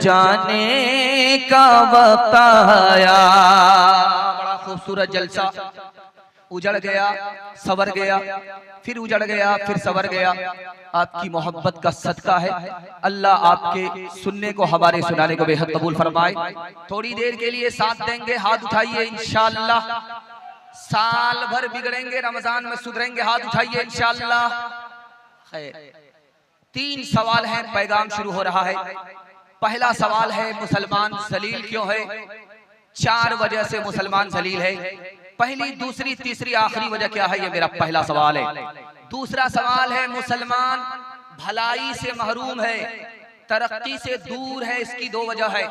जाने का वक्त आया। बड़ा खूबसूरत जलसा, उजड़ गया, सवर गया, फिर उजड़ गया, फिर सवर गया। आपकी मोहब्बत का सदका है, अल्लाह आपके सुनने को, हमारे सुनाने को बेहद कबूल फरमाए। थोड़ी देर के लिए साथ देंगे, हाथ उठाइए इंशाअल्लाह। साल भर बिगड़ेंगे, रमजान में सुधरेंगे, हाथ उठाइए इंशाअल्लाह। खैर, 3 सवाल हैं, पैगाम शुरू हो रहा है। पहला सवाल है, मुसलमान जलील क्यों है? 4 वजह से मुसलमान जलील है। पहली, दूसरी, तीसरी, आखिरी वजह क्या है? ये मेरा पहला सवाल है। दूसरा सवाल है, मुसलमान भलाई से महरूम है, तरक्की से दूर है, इसकी 2 वजह है।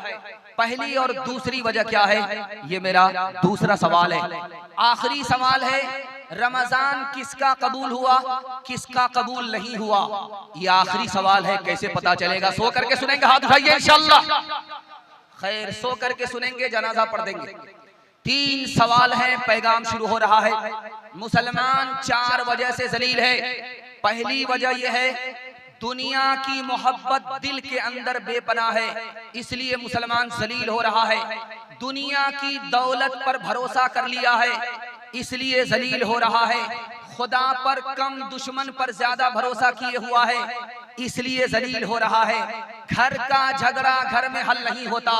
पहली और दूसरी वजह क्या है? ये मेरा दूसरा सवाल है। आखिरी सवाल है, रमजान किसका कबूल हुआ, किसका कबूल नहीं हुआ? ये आखिरी सवाल है, कैसे पता चलेगा? सो करके सुनेंगे, हाथ उठाइए इंशाअल्लाह। खैर, सो करके सुनेंगे, जनाजा पढ़ देंगे। 3 सवाल हैं, पैगाम शुरू हो रहा है। मुसलमान 4 वजह से जलील है। पहली वजह यह है, दुनिया की मोहब्बत दिल के अंदर बेपनाह है, इसलिए मुसलमान जलील हो रहा है। दुनिया की दौलत पर भरोसा कर लिया है, इसलिए जलील हो रहा है। खुदा पर कम, दुश्मन पर ज्यादा भरोसा किए हुआ है, इसलिए जलील हो रहा है। घर का झगड़ा घर में हल नहीं होता,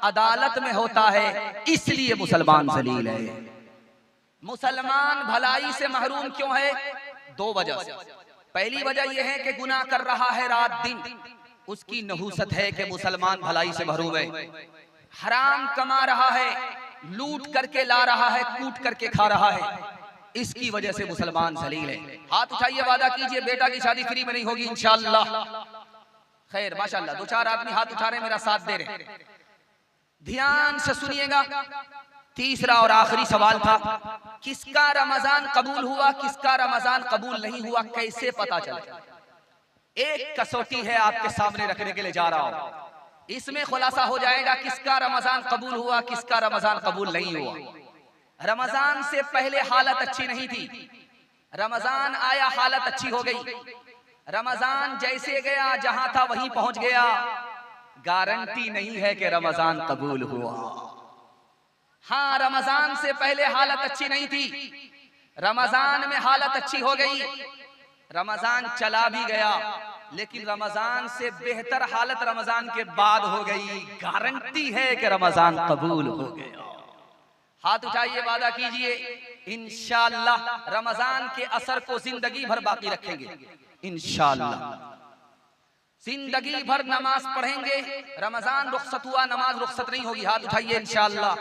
अदालत में होता है, इसलिए मुसलमान जलील है। मुसलमान भलाई से महरूम क्यों है? 2 वजह से। पहली वजह यह है कि गुनाह कर रहा है रात दिन, उसकी नहूसत है कि मुसलमान भलाई से महरूम है। हराम कमा रहा है, लूट करके ला रहा है, कूट करके खा रहा है, इसकी वजह से मुसलमान जलील है। हाथ उठाइए, वादा कीजिए बेटा की शादी फ्री में नहीं होगी इंशाअल्लाह। खैर, माशाअल्लाह, 2-4 आदमी हाथ उठा रहे, मेरा साथ दे रहे। ध्यान से सुनिएगा। तीसरा और आखिरी सवाल था, किसका रमजान कबूल हुआ, किसका रमजान कबूल नहीं हुआ, कैसे पता चले? एक कसौटी है, आपके सामने रखने के लिए जा रहा हूं। इसमें खुलासा हो जाएगा किसका रमजान कबूल हुआ, किसका रमजान कबूल नहीं हुआ। रमजान से पहले हालत अच्छी नहीं थी, रमजान आया हालत अच्छी हो गई। रमजान जैसे गया, जहां था वहीं पहुंच गया। गारंटी नहीं है कि रमजान कबूल हुआ। हाँ, रमजान से पहले हालत अच्छी नहीं थी, रमजान में हालत अच्छी हो गई। रमजान चला भी गया, लेकिन रमजान से बेहतर हालत रमजान के बाद हो गई। गारंटी है कि रमजान कबूल हो गया। हाथ उठाइए, वादा कीजिए इंशाअल्लाह रमजान के असर को जिंदगी भर बाकी रखेंगे इंशाअल्लाह। जिंदगी भर नमाज पढ़ेंगे। रमजान रुखसत हुआ, नमाज रुखसत नहीं होगी। हाथ उठाइए इंशाअल्लाह।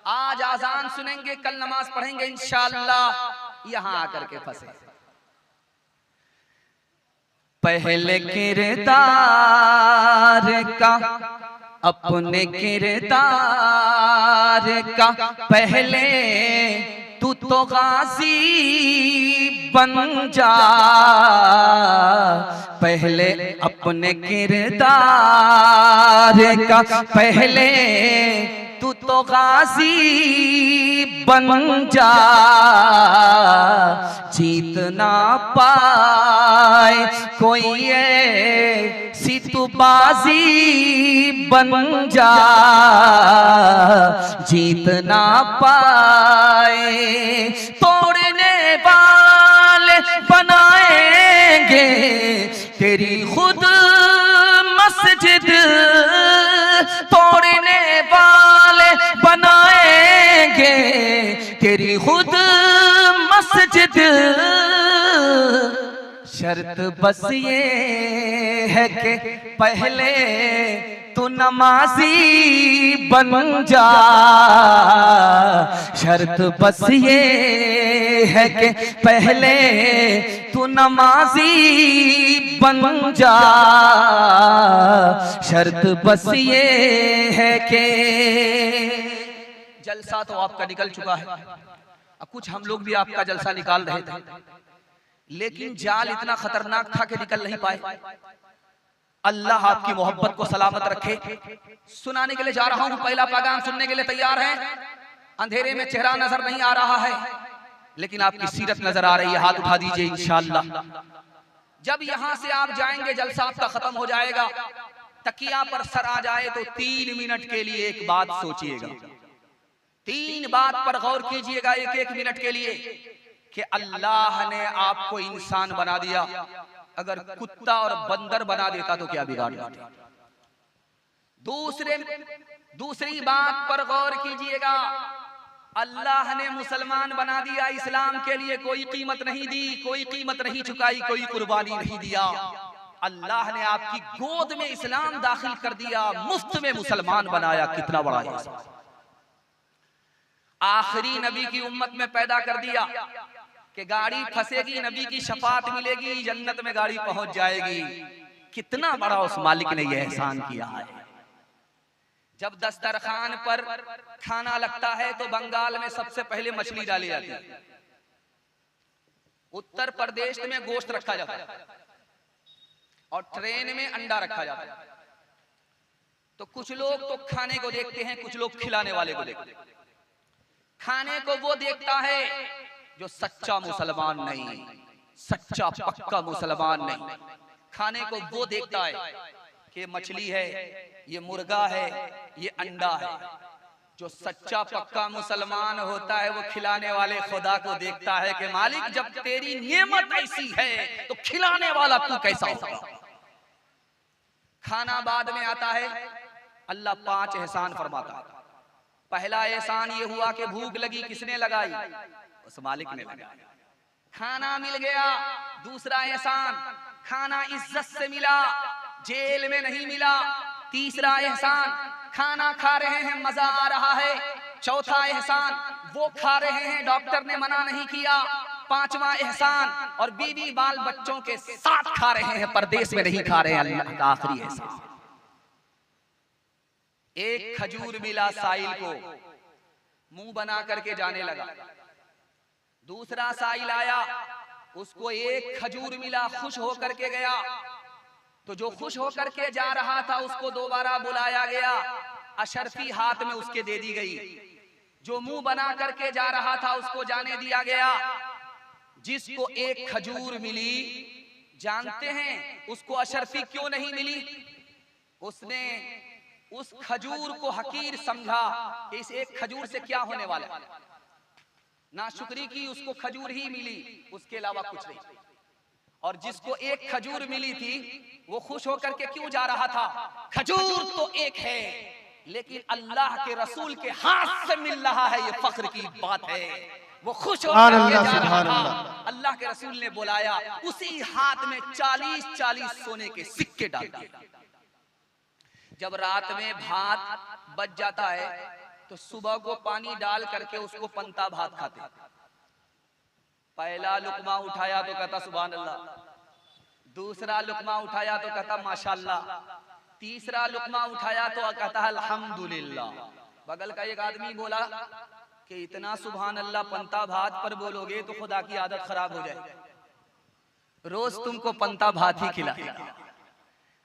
आज आजान सुनेंगे, कल नमाज पढ़ेंगे इंशाअल्लाह। यहां आकर के फंसे। पहले किरदार का, अपने किरदार का, पहले तू तो गाजी बन जा। पहले अपने किरदार का, पहले तू तो गाजी बन जा। जीत ना पाए कोई ऐसी तू बाजी बन जा। जीत ना पाए तोड़ने वाले बनाएंगे तेरी खुद मस्जिद। तोड़ने वाले बनाएंगे तेरी खुद मस्जिद। शर्त बस ये है कि पहले तू नमाजी बन जा। शर्त बस ये है कि पहले तू नमाजी बन जा। शर्त बस ये है कि जलसा तो आपका निकल चुका है, अब कुछ हम लोग भी आपका जलसा निकाल रहे थे, लेकिन जाल इतना खतरनाक था कि निकल नहीं पाए। अल्लाह आपकी मोहब्बत को सलामत रखे। सुनाने के लिए जा रहा हूं, पहला पैगाम सुनने के लिए तैयार हैं? अंधेरे में चेहरा नजर नहीं आ रहा है, लेकिन आपकी सीरत नजर आ रही है। हाथ उठा दीजिए इंशाअल्लाह। जब यहां से आप जाएंगे, जलसा आपका खत्म हो जाएगा, तकिया पर सर आ जाए तो 3 मिनट के लिए एक बात सोचिएगा, 3 बात पर गौर कीजिएगा एक एक मिनट के लिए कि अल्लाह ने आपको इंसान बना दिया, अगर कुत्ता और बंदर बना देता तो क्या बिगाड़ देता। दूसरी बात पर गौर कीजिएगा, अल्लाह ने मुसलमान बना दिया, इस्लाम के लिए कोई कीमत नहीं दी, कोई कीमत नहीं चुकाई, कोई कुर्बानी नहीं दिया। अल्लाह ने आपकी गोद में इस्लाम दाखिल कर दिया, मुफ्त में मुसलमान बनाया, कितना बड़ा है। आखिरी नबी की उम्मत में पैदा कर दिया कि गाड़ी फंसेगी, नबी की शफाअत मिलेगी, जन्नत में गाड़ी पहुंच जाएगी। कितना बड़ा उस मालिक ने यह एहसान किया है। जब दस्तरखान पर खाना लगता है तो बंगाल में सबसे पहले मछली डाली जाती है, उत्तर प्रदेश में गोश्त रखा जाता है और ट्रेन में अंडा रखा जाता है। तो कुछ लोग तो खाने को देखते हैं, कुछ लोग खिलाने वाले को देखते हैं। खाने को वो देखता है जो सच्चा मुसलमान नहीं, सच्चा पक्का मुसलमान नहीं। खाने को वो देखता है कि मछली है, ये मुर्गा है, ये अंडा है। जो सच्चा पक्का मुसलमान होता है वो खिलाने वाले खुदा को देखता है कि मालिक जब तेरी नेमत ऐसी है तो खिलाने वाला तू कैसा होगा। खाना बाद में आता है, अल्लाह 5 एहसान फरमाता है। पहला एहसान ये हुआ कि भूख लगी, किसने लगाई? उस मालिक ने लगाई। खाना मिल गया। दूसरा एहसान, खाना इज्जत से मिला, जेल में नहीं मिला। तीसरा एहसान, खाना खा रहे हैं, मजा आ रहा है। चौथा एहसान, वो खा रहे हैं, डॉक्टर ने मना नहीं किया। पांचवा एहसान, और बीवी बाल बच्चों के साथ खा रहे हैं, परदेश में नहीं खा रहे हैं। अल्लाह का आखिरी एहसान, एक खजूर मिला साइल को, मुंह बना करके जाने लगा। दूसरा साइल आया, उसको एक खजूर मिला, खुश होकर के गया। तो जो खुश होकर के जा रहा था उसको दोबारा बुलाया गया, अशरफी हाथ में उसके दे दी गई। जो मुंह बना करके जा रहा था उसको जाने दिया गया। जिसको एक खजूर मिली, जानते हैं उसको अशरफी क्यों नहीं मिली? उसने उस खजूर को हकीर समझा कि इस एक खजूर से क्या होने वाला है। नाशुक्री की, उसको खजूर ही मिली, उसके अलावा कुछ नहीं। और जिसको एक खजूर मिली थी वो खुश होकर के क्यों जा रहा था? खजूर तो एक है लेकिन अल्लाह के रसूल के हाथ से मिल रहा है, ये फख्र की बात है। वो खुश होकर के जा रहा था। अल्लाह के रसूल ने बुलाया, उसी हाथ में 40-40 सोने के सिक्के डाल दिए। जब रात में भात बच जाता है तो सुबह को पानी डाल करके उसको पंता भात खाते। पहला लुकमा उठाया तो कहता सुभान अल्लाह, दूसरा लुकमा उठाया तो कहता माशाअल्लाह, तीसरा लुकमा उठाया तो कहता अल्हम्दुलिल्लाह। बगल का एक आदमी बोला कि इतना सुभान अल्लाह पंता भात पर बोलोगे तो खुदा की आदत खराब हो जाए, रोज तुमको पंता भात ही खिलाएगा।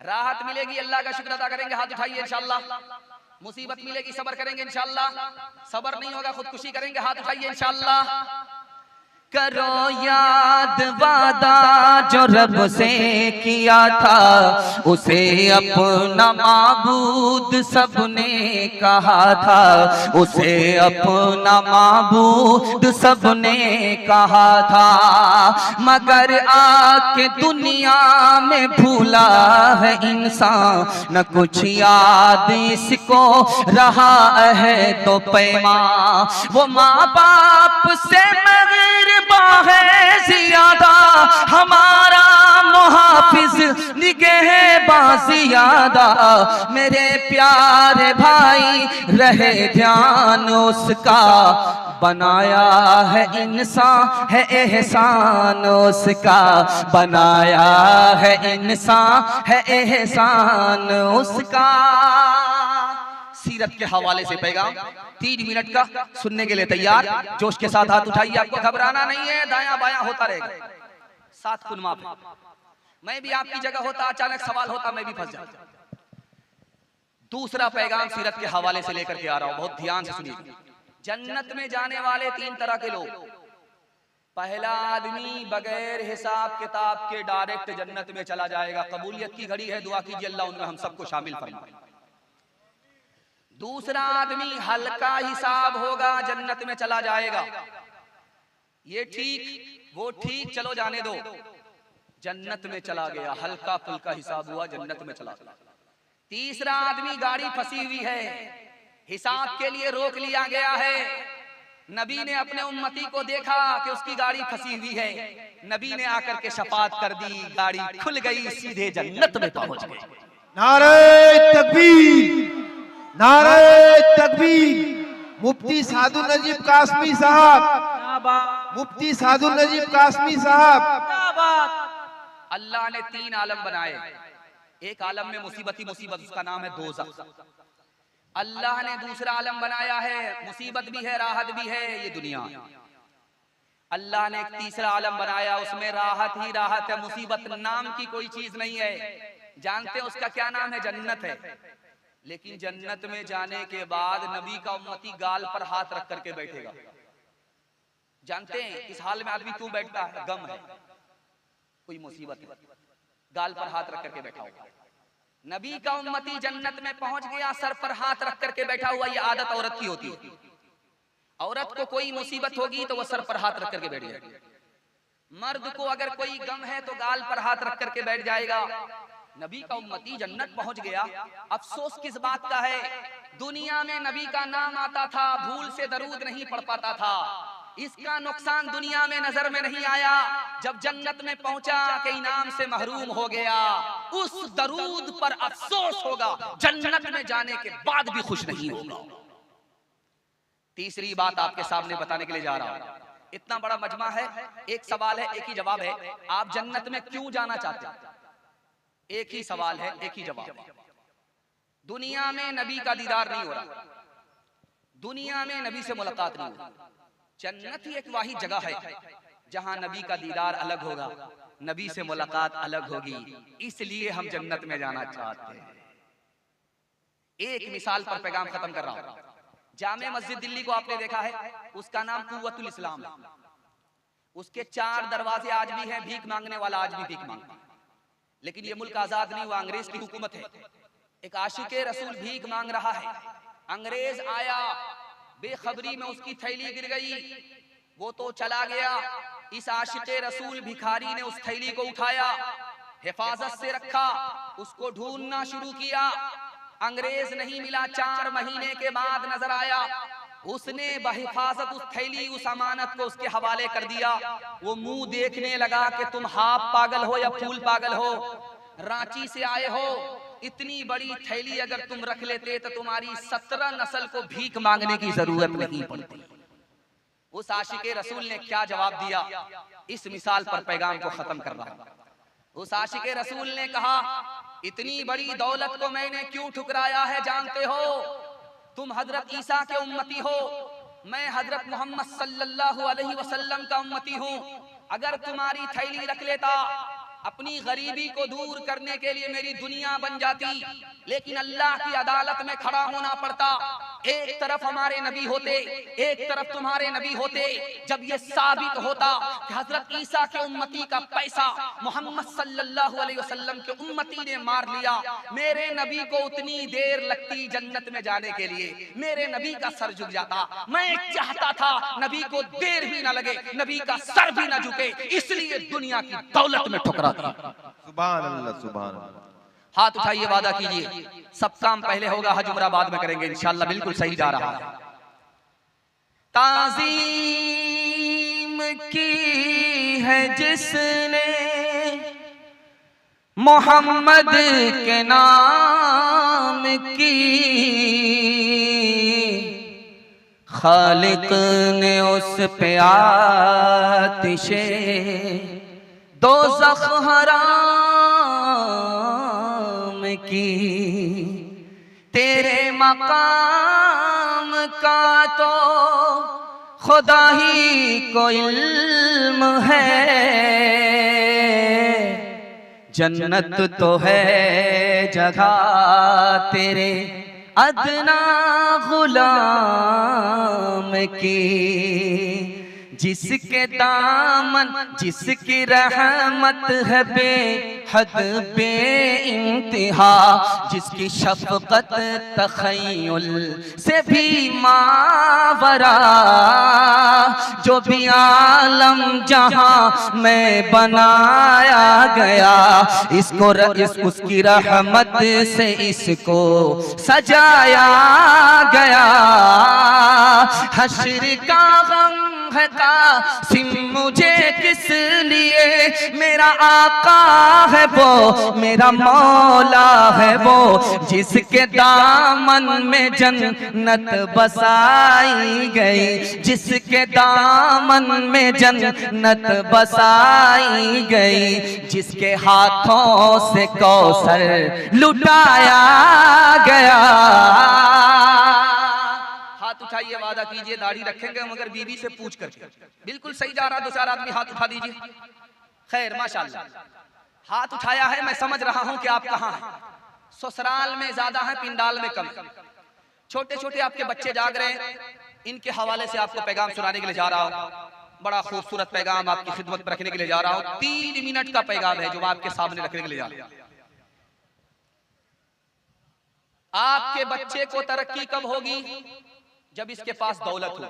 राहत मिलेगी, अल्लाह का शुक्र अदा करेंगे, हाथ उठाइए इंशाअल्लाह। मुसीबत मिलेगी, सब्र करेंगे इंशाअल्लाह। सब्र नहीं होगा खुदकुशी करेंगे, हाथ उठाइए इंशाअल्लाह। करो याद वादा जो रब से किया था, उसे अपना माबूद सबने कहा था, उसे अपना माबूद सबने कहा था। मगर आके दुनिया में भूला है इंसान, न कुछ याद इसको रहा है तो पैमा। वो माँ बाप से है ज्यादा, हमारा मुहाफिज निगहबा ज्यादा। मेरे प्यारे भाई रहे ध्यान उसका, बनाया है इंसान है एहसान उसका, बनाया है इंसान है एहसान उसका। सीरत के हवाले से पैगाम 3 मिनट का सुनने के लिए तैयार? जोश के साथ हाथ उठाइए, आपको घबराना नहीं है, दायां बायां होता रहेगा, साथ खुद माफ। मैं भी आपकी जगह होता, अचानक सवाल होता, मैं भी फंस जाता। दूसरा पैगाम सीरत के हवाले से लेकर के आ रहा हूं, बहुत ध्यान से सुनिए। जन्नत में जाने वाले 3 तरह के लोग, पहला आदमी बगैर हिसाब किताब के डायरेक्ट जन्नत में चला जाएगा। कबूलियत की घड़ी है, दुआ कीजिए अल्लाह उनमें हम सबको शामिल फरमाए। दूसरा आदमी हल्का हिसाब होगा, जन्नत में चला जाएगा। ये ठीक वो ठीक, चलो जाने दो, जन्नत में चला गया, हल्का फुल्का हिसाब हुआ, जन्नत में चला गया। तीसरा आदमी गाड़ी फंसी हुई है, हिसाब के लिए रोक लिया गया है। नबी ने अपने उम्मती को देखा कि उसकी गाड़ी फंसी हुई है, नबी ने आकर के शफाअत कर दी, गाड़ी खुल गई, सीधे जन्नत में पहुंच गए। नारे तकबीर, नारे तकबीर। मुफ्ती साधु नजीब कासमी साहब, मुफ्ती साधु नजीब कासमी साहब। अल्लाह ने 3 आलम बनाए। एक आलम में मुसीबत ही मुसीबत, उसका नाम है दोज़ख। अल्लाह ने दूसरा आलम बनाया है, मुसीबत भी है राहत भी है, ये दुनिया। अल्लाह ने एक तीसरा आलम बनाया, उसमें राहत ही राहत है, मुसीबत नाम की कोई चीज नहीं है। जानते हैं उसका क्या नाम है? जन्नत है। लेकिन जन्नत में जाने के बाद नबी का उम्मती गाल पर हाथ रख करके बैठेगा। जानते हैं इस हाल में आदमी क्यों बैठता है? गम है, कोई मुसीबत है, गाल पर हाथ रख करके बैठा होगा। नबी का उम्मती जन्नत में पहुंच गया, सर पर हाथ रख करके बैठा हुआ। ये आदत औरत की होती है। औरत को कोई मुसीबत होगी तो वो सर पर हाथ रख करके बैठ जाएगी। मर्द को अगर कोई गम है तो गाल पर हाथ रख करके बैठ जाएगा। नबी का उम्मती जन्नत पहुंच गया। अफसोस किस बात का है, दुनिया में नबी का नाम आता था, भूल से दरूद नहीं पढ़ पाता था। इसका नुकसान दुनिया में नजर में नहीं आया। जब जन्नत में पहुंचा के इनाम से महरूम हो गया, उस दरूद पर अफसोस होगा, जन्नत में जाने के बाद भी खुश नहीं होगा। तीसरी बात आपके सामने बताने के लिए जा रहा हूं। इतना बड़ा मजमा है, एक सवाल है, एक ही जवाब है। आप जन्नत में क्यों जाना चाहते हैं? एक ही सवाल है, एक ही जवाब है। दुनिया में नबी का दीदार नहीं हो रहा, दुनिया में नबी से मुलाकात नहीं हो रही। जन्नत ही एक वाही जगह है जहां नबी का दीदार अलग होगा, नबी से मुलाकात अलग होगी। इसलिए हम जन्नत में जाना चाहते हैं। एक मिसाल पर पैगाम खत्म कर रहा हूं। जामे मस्जिद दिल्ली को आपने देखा है, उसका नाम कुव्वतुल इस्लाम है। उसके 4 दरवाजे आज भी हैं, भीख मांगने वाला आज भी भीख मांगता है। लेकिन ये मुल्क आजाद नहीं हुआ, अंग्रेज की हुकूमत है। एक आशिके रसूल भीख मांग रहा है, अंग्रेज आया, बेखबरी में उसकी थैली गिर गई, वो तो चला गया। इस आशिके रसूल भिखारी ने उस थैली को उठाया, हिफाजत से रखा, उसको ढूंढना शुरू किया। अंग्रेज नहीं मिला, 4 महीने के बाद नजर आया। उसने बहिफाजत उस थैली, उस अमानत को उसके हवाले कर दिया। वो मुंह देखने लगा कि तुम हाफ पागल हो या फूल पागल हो, रांची से आए हो, इतनी बड़ी थैली अगर तुम रख लेते तो तुम्हारी 17 नस्ल को भीख मांगने की जरूरत नहीं पड़ती। उस आशिके रसूल ने क्या जवाब दिया? इस मिसाल पर पैगाम को खत्म कर रहा हूं। उस आशिके रसूल ने कहा, इतनी बड़ी दौलत को मैंने क्यों ठुकराया है जानते हो? तुम हजरत ईसा के उम्मती हो, मैं हजरत मोहम्मद सल्लल्लाहु अलैहि वसल्लम का उम्मती हूँ। अगर तुम्हारी थैली रख लेता, अपनी गरीबी को दूर करने के लिए मेरी दुनिया बन जाती, लेकिन अल्लाह की अदालत में खड़ा होना पड़ता। एक तरफ हमारे नबी होते, एक तरफ तुम्हारे नबी होते। जब ये साबित होता कि हजरत ईसा के उम्मती का पैसा मोहम्मद सल्लल्लाहु अलैहि वसल्लम के उम्मती ने मार लिया, मेरे नबी को उतनी देर लगती जन्नत में जाने के लिए, मेरे नबी का सर झुक जाता। मैं चाहता था नबी को देर भी ना लगे, नबी का सर भी ना झुके, इसलिए दुनिया की दौलत में ठुकरा। सुभान अल्लाह, सुभान अल्लाह। हाथ उठाइए, वादा कीजिए, सब काम पहले होगा, हज उम्रा बाद में करेंगे इंशाअल्लाह। बिल्कुल सही जा रहा है। ताज़ीम की है जिसने मोहम्मद के नाम की, खालिक ने उस पे आतिशे दोज़ख हराम की। तेरे मकाम का तो खुदा ही को इल्म है, जन्नत तो है जगह तेरे अदना गुलाम की। जिसके दामन जिसकी रहमत है बेहद बेइंतहा, जिसकी शफकत तखय्युल से भी मावरा, जो भी आलम जहां में बनाया गया, उसकी रहमत से इसको सजाया गया। हश्र का गम है कासिम मुझे किस लिए, मेरा आका है वो, मेरा मौला है वो, जिसके दामन में जन्नत बसाई गई, जिसके दामन में जन्नत बसाई गई, जिसके हाथों से कौसर लुटाया गया। हाथ उठाइए, वादा कीजिए दाढ़ी रखेंगे मगर बीवी से पूछ करके। बिल्कुल सही जा रहा, दो चार आदमी हाथ उठा दीजिए। खैर माशाल्लाह, हाथ उठाया है, मैं समझ रहा हूं कि आप कहां हैं। ससुराल में ज्यादा है, पिंडाल में कम। छोटे छोटे आपके बच्चे जाग रहे हैं, इनके हवाले से आपको पैगाम सुनाने के लिए जा रहा हूं। बड़ा खूबसूरत पैगाम आपकी खिदमत में रखने के लिए जा रहा हूं। 3 मिनट का पैगाम है जो आपके सामने रखने के लिए जा रहा हूं। आपके बच्चे को तरक्की कब होगी? जब इसके पास दौलत हो,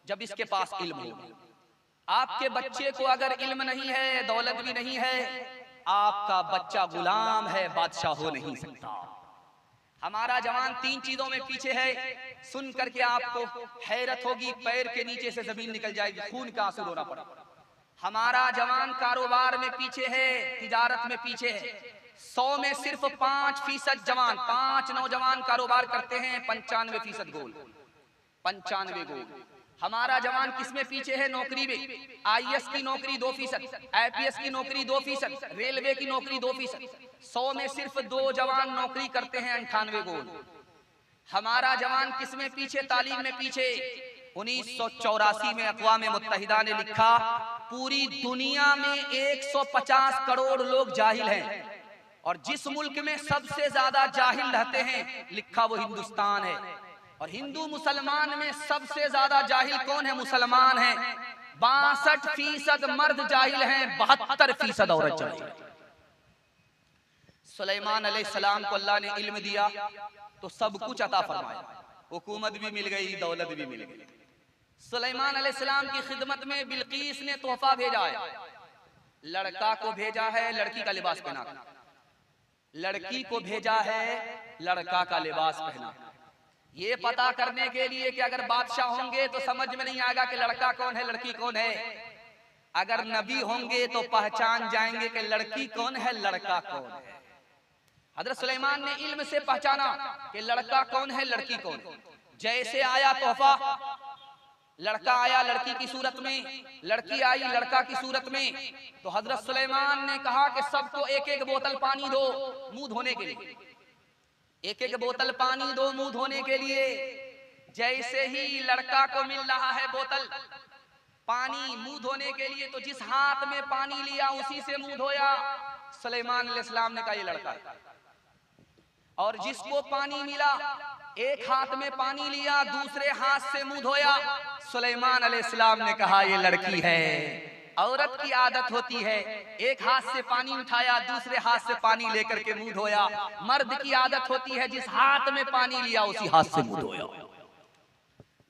जब इसके पास इल्म हो। आपके बच्चे को अगर इल्म नहीं है, दौलत भी नहीं है, आपका बच्चा गुलाम है, बादशाह हो नहीं सकता। हमारा जवान 3 चीजों में पीछे है, सुन करके आपको हैरत होगी, पैर के नीचे से जमीन निकल जाएगी, खून का आंसू रोना पड़ा। हमारा जवान कारोबार में पीछे है, तिजारत में पीछे है। 100 में सिर्फ 5% जवान, 5 नौजवान कारोबार करते हैं, 95% गोल, 95 गोल। हमारा जवान किसमें पीछे है? नौकरी में। IAS की नौकरी 2%, IPS की नौकरी 2%, रेलवे की नौकरी 2%। 100 में सिर्फ 2 जवान नौकरी करते हैं, 98 गोल। हमारा जवान किसमें पीछे? तालीम में पीछे। 1984 में अक़वाम मुत्तहिदा ने लिखा, पूरी दुनिया में 150 करोड़ लोग जाहिल हैं, और जिस मुल्क में सबसे ज्यादा जाहिल रहते हैं, लिखा वो हिंदुस्तान है। और हिंदू मुसलमान में सबसे ज्यादा जाहिल कौन है? मुसलमान है। 62% मर्द जाहिल हैं, 72% औरत जाहिल। सुलेमान अलैहिस्सलाम को अल्लाह ने इल्म दिया तो सब कुछ अता फरमाया, हुकूमत भी मिल गई, दौलत भी मिल गई। सुलेमान अलैहिस्सलाम की खिदमत में बिल्कीस ने तोहफा भेजा है। लड़का को भेजा है लड़की का लिबास पहना, लड़की को भेजा है लड़का का लिबास पहना। ये पता करने के लिए कि अगर बादशाह होंगे तो समझ में नहीं आएगा कि लड़का कौन है लड़की कौन है। अगर नबी होंगे तो पहचान जाएंगे कि लड़की कौन है लड़का कौन है। हजरत सुलेमान ने इल्म से पहचाना कि लड़का कौन है लड़की कौन है। जैसे आया तोहफा, लड़का आया लड़की की सूरत में, लड़की आई लड़का की सूरत में, तो हजरत सुलेमान ने कहा कि सबको एक एक बोतल पानी दो मुंह धोने के लिए, एक एक बोतल पानी दो मुंह धोने के लिए। जैसे ही लड़का को मिल रहा है बोतल पानी मुंह धोने के लिए, तो जिस हाथ में पानी लिया उसी से मुंह धोया। सुलेमान अलैहिस्सलाम ने कहा ये लड़का है। और जिसको पानी मिला एक हाथ में पानी लिया दूसरे हाथ से मुंह धोया। सुलेमान अलैहिस्सलाम ने कहा ये लड़की है। औरत की आदत होती है एक हाथ से पानी उठाया दूसरे हाथ से पानी लेकर के मुंह धोया। मर्द की आदत होती है जिस हाथ में पानी लिया उसी हाथ से मुंह धोया।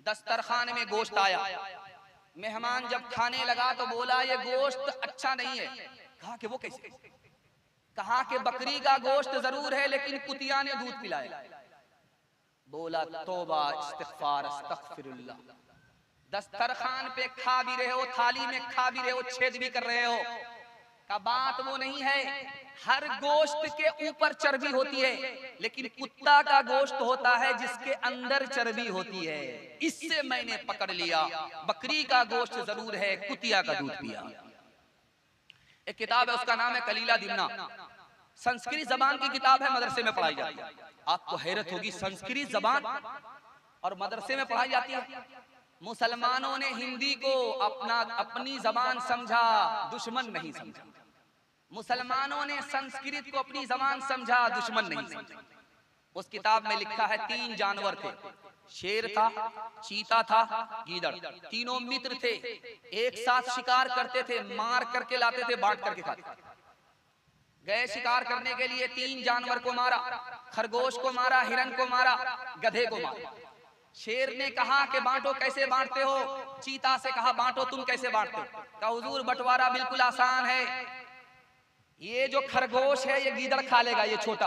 दस्तरखान में गोश्त आया, मेहमान जब खाने लगा तो बोला ये गोश्त अच्छा नहीं है। कहा कि वो कैसे? कहा कि बकरी का गोश्त जरूर है लेकिन कुतिया ने दूध पिलाया। बोला तौबा इस्तिग़फ़ार अस्तग़फ़िरुल्लाह। दस्तरखान पे खा भी रहे हो, थाली में खा भी रहे हो, छेद भी कर रहे हो। का बात वो नहीं है। हर गोश्त के ऊपर चर्बी होती है लेकिन कुत्ता का गोश्त होता है जिसके अंदर चर्बी होती है। इससे मैंने पकड़ लिया बकरी का गोश्त जरूर है, कुतिया का दूध पिया। एक किताब है उसका नाम है कलीला दिमना, संस्कृत जबान की किताब है, मदरसे में पढ़ाई जाती है। आपको हैरत होगी संस्कृत जबान और मदरसे में पढ़ाई जाती है। मुसलमानों ने हिंदी को अपनी जबान समझा, दुश्मन नहीं समझा। मुसलमानों ने संस्कृत को अपनी जबान समझा, दुश्मन नहीं समझा। उस किताब में लिखा है 3 जानवर थे, शेर था, चीता था, गीदड़, तीनों मित्र थे, एक साथ शिकार करते थे, मार करके लाते थे, बांट करके खाते थे। गए शिकार करने के लिए, 3 जानवर को मारा, खरगोश को मारा, हिरन को मारा, गधे को मारा। शेर ने कहा कि बांटो, कैसे बांटते हो? चीता से कहा बांटो, तुम कैसे बांटते हो? कहा हुजूर बंटवारा बिल्कुल आसान है, ये जो खरगोश है ये गीदड़ खा लेगा, ये छोटा,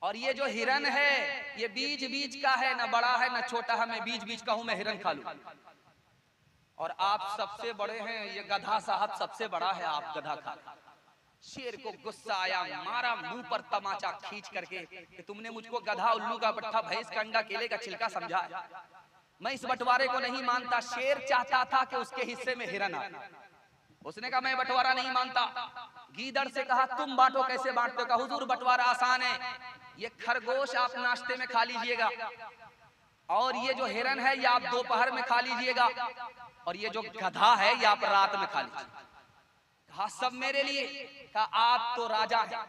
और ये जो हिरन है ये बीज बीज का है, ना बड़ा है ना छोटा है, मैं बीज बीज का हूं, मैं हिरन खा लूं। और आप सबसे बड़े हैं, ये गधा साहब सबसे बड़ा है, आप गधा खा। शेर को गुस्सा आया, मारा मुंह पर तमाचा खींच करके कि तुमने मुझको गधा, उल्लू का पट्टा, भैंस का अंडा, केले का छिलका समझा, मैं इस बंटवारे को नहीं मानता। शेर चाहता था कि उसके हिस्से में हिरन आए, उसने कहा मैं बंटवारा नहीं मानता। गीदड़ से कहा तुम बांटो, कैसे बांटते हो? कहा हुजूर बंटवारा आसान है, ये खरगोश आप नाश्ते में खा लीजिएगा, और ये जो हिरन है ये आप दोपहर में खा लीजिएगा, और ये जो गधा है ये आप रात में खा लीजिए। कहा सब मेरे लिए। कहा आप तो राजा हैं,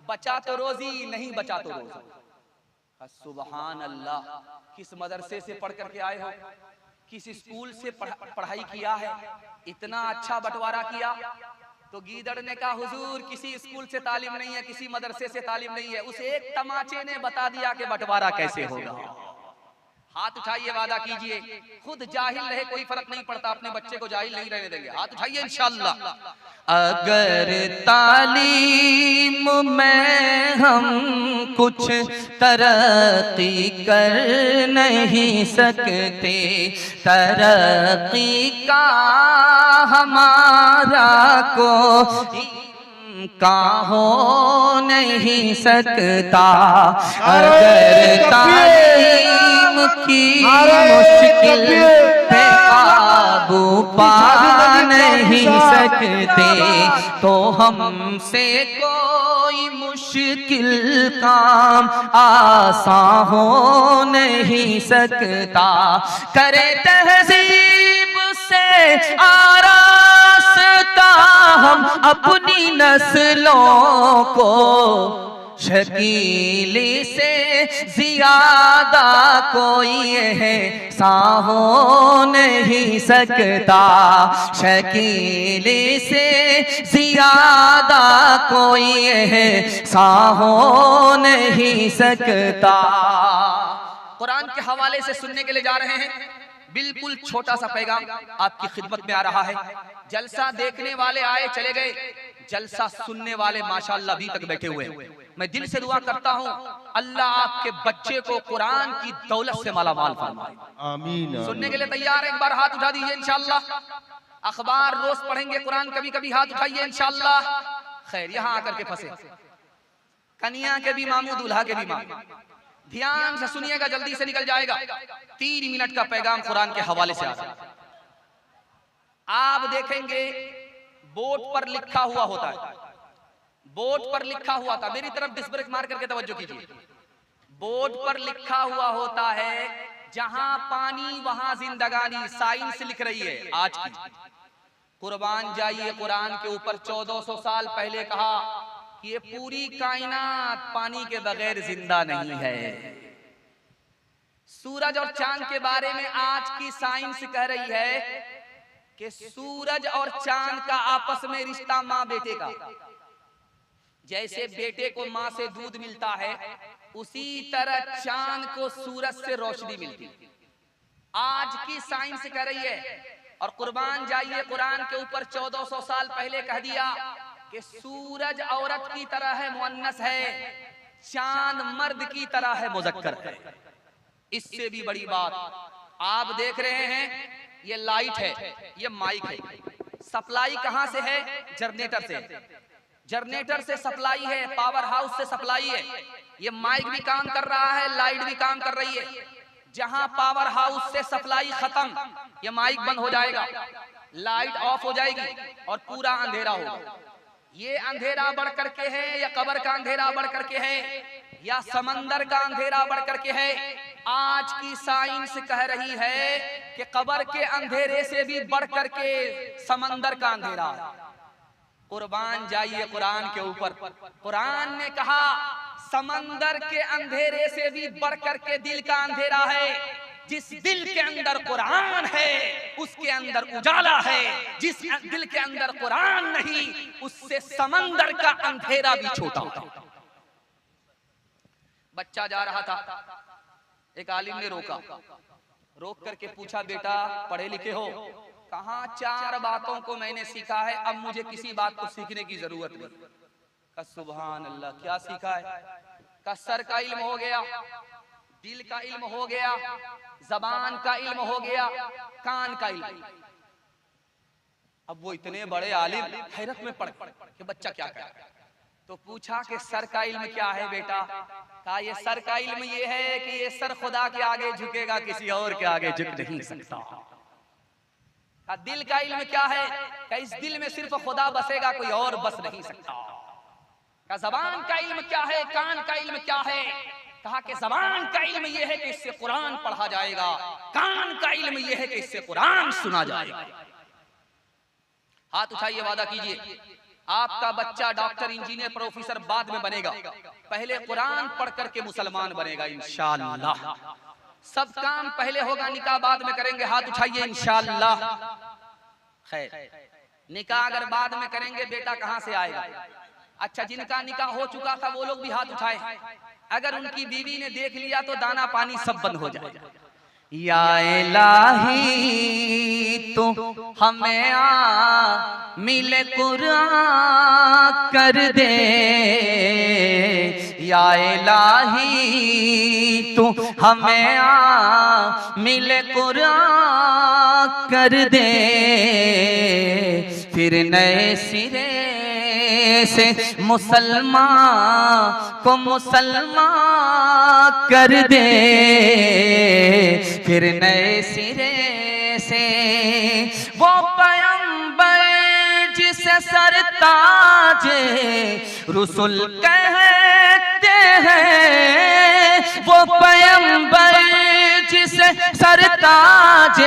बचा तो रोजी, नहीं बचा तो रोजा। सुभान अल्लाह, किस मदरसे से पढ़ करके आए हो, किस स्कूल से पढ़ाई किया है, इतना अच्छा बंटवारा किया? तो गीदड़ ने कहा हुजूर किसी स्कूल से तालीम नहीं है, किसी मदरसे से तालीम नहीं है, उस एक तमाचे ने बता दिया कि बंटवारा कैसे होगा। हाथ उठाइए, वादा कीजिए, खुद जाहिल रहे कोई फर्क नहीं पड़ता, अपने बच्चे को जाहिल नहीं रहने देंगे। हाथ उठाइए इंशाअल्लाह। अगर तालीम में हम कुछ तरक्की कर नहीं सकते, तरक्की का हमारा को का हो नहीं सकता। अगर तालीम की मुश्किल पे काबू पा नहीं सकते, तो हमसे कोई मुश्किल काम आसान हो नहीं सकता। करे तहजीब से आरास्ता हम अपनी नस्लों को, शकीली से ज्यादा कोई है साहो नहीं सकता, शकीली से ज्यादा कोई है साहो नहीं सकता। कुरान के हवाले से सुनने के लिए जा रहे हैं, बिल्कुल छोटा सा पैगाम आपकी खिदमत में आ रहा है। जलसा देखने वाले आए चले गए, जलसा सुनने वाले माशाअल्लाह अभी तक बैठे हुए हैं। मैं दिल से दुआ करता हूँ अल्लाह आपके बच्चे को कुरान की दौलत से मालामाल फरमाए, आमीन। सुनने के लिए तैयार, एक बार हाथ उठा दीजिए इंशाअल्लाह। अखबार रोज पढ़ेंगे, कुरान कभी कभी, हाथ उठाइए इंशाअल्लाह। खैर यहाँ आकर के फंसे, कन्या के भी मामू, दूल्हा के भी मामू, ध्यान से सुनिएगा, जल्दी से निकल जाएगा। 3 मिनट का पैगाम कुरान के हवाले से आ रहा है। आप देखेंगे बोर्ड पर लिखा हुआ होता है, बोर्ड पर लिखा हुआ था, मेरी तरफ डिस्क ब्रेक मार करके तवज्जो कीजिए। बोर्ड पर लिखा हुआ होता है जहां पानी वहां जिंदगानी, साइंस लिख रही है आज की। कुर्बान जाइए, कुरान के ऊपर 1400 साल पहले कहा कि ये पूरी कायनात पानी के बगैर जिंदा नहीं है। सूरज और चांद के बारे में आज की साइंस कह रही है कि सूरज और चांद का आपस में रिश्ता माँ बेटे का, जैसे बेटे को माँ से दूध मिलता है उसी तरह चांद को सूरज से रोशनी मिलती, आज की साइंस कह रही है। और कुर्बान जाइए, कुरान के ऊपर 1400 साल पहले कह दिया कि सूरज औरत की तरह है, मुअन्नस है, चांद मर्द की तरह है, मुज़क्कर है। इससे भी बड़ी बात आप देख रहे हैं, ये लाइट है, ये माइक है, सप्लाई कहां से है? जनरेटर से, जनरेटर से सप्लाई है, पावर हाउस से सप्लाई है। ये माइक भी काम कर रहा है, लाइट भी काम कर रही है। जहां पावर हाउस से सप्लाई खत्म, ये माइक बंद हो जाएगा, लाइट ऑफ हो जाएगी और पूरा अंधेरा होगा। ये अंधेरा बढ़ करके है या कब्र का अंधेरा बढ़ करके है या समंदर का अंधेरा बढ़ करके है? आज की साइंस कह रही है कि कब्र के अंधेरे से भी बढ़ करके समंदर का अंधेरा है। कुर्बान जाइए कुरान के ऊपर, कुरान ने कहा समंदर के अंधेरे से भी बढ़कर के दिल का अंधेरा है। जिस दिल के अंदर कुरान है उसके अंदर उजाला है। जिस दिल के अंदर कुरान नहीं उससे समंदर का अंधेरा भी छोटा होता। बच्चा जा रहा था, एक आलिम ने रोक करके पूछा, बेटा पढ़े लिखे हो? कहा 4 बातों को मैंने सीखा है, अब मुझे किसी बात को सीखने की जरूरत नहीं। का सुभान अल्लाह, क्या सीखा है? का सर का इल्म हो गया, दिल का इल्म हो गया, जबान का इल्म हो गया, कान का इल्म। अब वो इतने बड़े आलिम हैरत में पड़ कि बच्चा क्या करे। तो पूछा कि सर का इल्म क्या है बेटा? कहा ये सर का इल्म ये है कि ये सर खुदा के आगे झुकेगा, किसी और के आगे झुक नहीं सकता। कहा दिल का इल्म क्या है? कहा इस दिल में सिर्फ खुदा बसेगा, कोई और बस नहीं सकता। कहा जबान का इल्म क्या है? कान का इल्म क्या है? कहा कि जबान का इल्म यह है कि इससे कुरान पढ़ा जाएगा, कान का इल्म यह है कि इससे कुरान सुना जाएगा। हाथ उठाइए, वादा कीजिए आपका बच्चा डॉक्टर, इंजीनियर, प्रोफेसर बाद में बनेगा, पहले कुरान पढ़ करके मुसलमान बनेगा इंशाअल्लाह। सब काम पहले होगा, निकाह बाद में करेंगे। हाथ उठाइए इंशाअल्लाह। खैर, निकाह अगर बाद में करेंगे बेटा कहां से आएगा? अच्छा, जिनका निकाह हो चुका था वो लोग भी हाथ उठाए। अगर उनकी बीवी ने देख लिया तो दाना पानी सब बंद हो जाएगा। या इलाही तो हमें मिले कुरान कर दे, या इलाही तो हमें मिले कुरान कर दे, फिर नए सिरे से मुसलमान को मुसलमान कर दे, फिर नए सिरे से वो पैगंबर जिसे सरताज रसूल कहते हैं, वो पैगंबर जिसे सरताज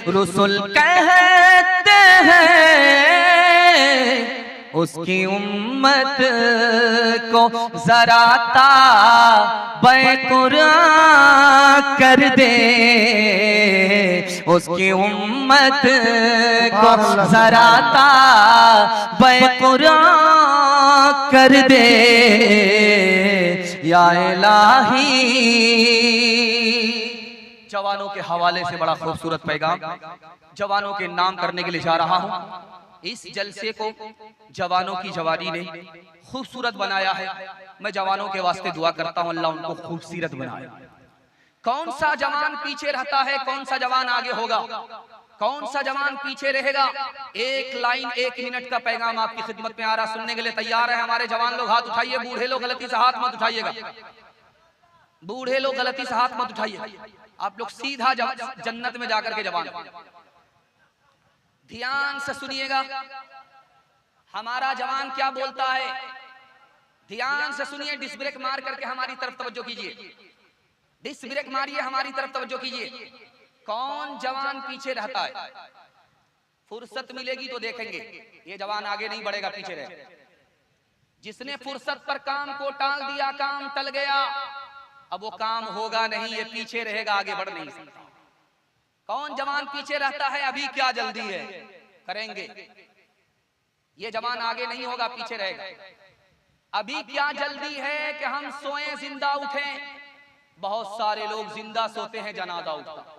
रसूल कहते हैं, उसकी उम्मत को जरा ताबे कुरान कर दे, उसकी उम्मत को जरा ताबे कुरान कर दे, या इलाही। जवानों के हवाले से बड़ा खूबसूरत पैगाम जवानों के नाम करने के लिए जा रहा हूं। इस जलसे को जवानों की जवानी ने खूबसूरत बनाया है। मैं जवानों के वास्ते दुआ करता हूं अल्लाह उनको खूबसूरत बनाए। कौन सा जवान पीछे रहता है, कौन सा जवान आगे होगा, कौन सा जवान पीछे रहेगा? एक लाइन 1 मिनट का पैगाम आपकी खिदमत में आ रहा, सुनने के लिए तैयार है हमारे जवान लोग? हाथ उठाइए। बूढ़े लोग गलती से हाथ मत उठाइएगा, बूढ़े लोग गलती से हाथ मत उठाइए। आप लोग सीधा जन्नत में जाकर के जवान। ध्यान से सुनिएगा हमारा जवान क्या बोलता है, ध्यान से सुनिए। डिस्क ब्रेक मार करके हमारी तरफ तवज्जो कीजिए, डिस्क ब्रेक मारिए, हमारी तरफ तवज्जो कीजिए। कौन जवान पीछे रहता है? फुर्सत मिलेगी तो देखेंगे, ये जवान आगे नहीं बढ़ेगा, पीछे रहे। जिसने फुर्सत पर काम को टाल दिया, काम टल गया, अब वो काम होगा नहीं, ये पीछे रहेगा, आगे बढ़ नहीं सकता। कौन जवान पीछे रहता है? अभी क्या जल्दी है, करेंगे। ये जवान आगे नहीं होगा, पीछे रहेगा। अभी क्या जल्दी है कि हम सोए जिंदा उठें? बहुत सारे लोग जिंदा सोते हैं, जनाजा उठता।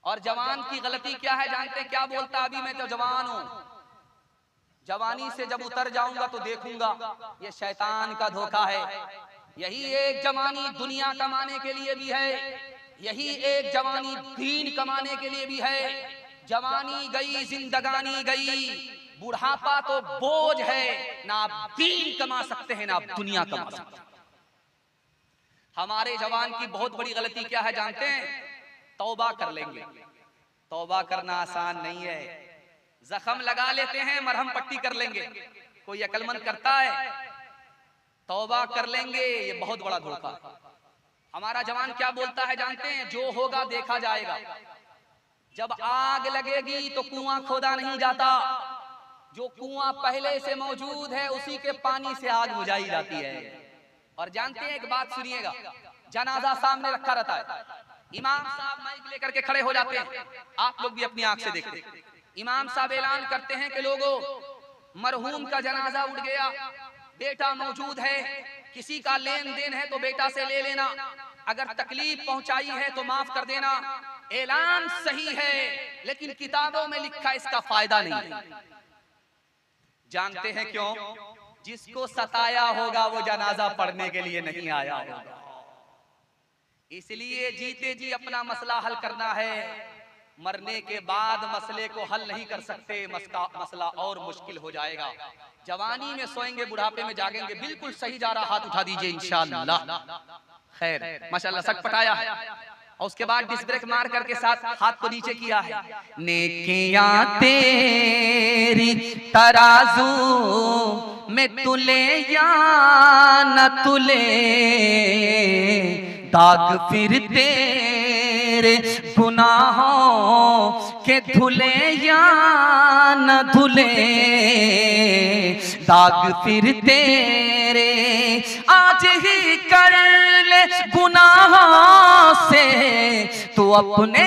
और जवान की गलती क्या है जानते हैं? क्या बोलता? अभी मैं तो जवान हूं, जवानी से जब उतर जाऊंगा तो देखूंगा। ये शैतान का धोखा है। यही एक जवानी दुनिया कमाने के लिए भी है, यही एक जवानी दीन कमाने के लिए भी है। जवानी गई, जिंदगानी गई, बुढ़ापा तो बोझ है। ना आप दीन कमा सकते हैं, ना आप दुनिया कमा सकते हैं। हमारे जवान की बहुत बड़ी गलती क्या है जानते हैं? तौबा कर लेंगे। तौबा करना आसान नहीं है। जख्म लगा लेते हैं, मरहम पट्टी कर लेंगे। कोई अक्लमंद करता है? तौबा कर लेंगे, ये बहुत बड़ा धोखा। हमारा जवान क्या बोलता है जानते हैं? जो होगा देखा जाएगा। जब आग लगेगी तो कुआं खोदा नहीं जाता, जो कुआं पहले से मौजूद है उसी के पानी से आग बुझाई जाती है। और जानते हैं एक बात सुनिएगा, जनाजा सामने रखा रहता है, इमाम साहब माइक लेकर के खड़े हो जाते हैं, आप लोग भी अपनी आंख से देखते हैं। इमाम साहब ऐलान करते हैं कि लोगों, मरहूम का जनाजा उठ गया, बेटा मौजूद है, किसी का लेन देन है तो बेटा से ले लेना, अगर तकलीफ पहुंचाई है तो माफ कर देना। ऐलान सही है, लेकिन किताबों में लिखा इसका फायदा नहीं है। जानते हैं क्यों? जिसको सताया होगा वो जनाजा पढ़ने के लिए नहीं आया होगा। इसलिए जीते जी अपना मसला हल करना है, मरने के बाद मसले को हल नहीं कर सकते, मसला और मुश्किल हो जाएगा। जवानी में सोएंगे, बुढ़ापे में जागेंगे। बिल्कुल सही जा रहा, हाथ उठा दीजिए इंशाअल्लाह। खैर माशाअल्लाह, सक पटाया है और उसके बाद डिस्क ब्रेक मार करके साथ हाथ को नीचे किया है। नेकियां तेरी तराजू में तुले या न तुले, दाग फिर तेरे गुनाहों के धुले या न धुले, दाग फिर तेरे आज ही कर ले गुनाहों से तू अपने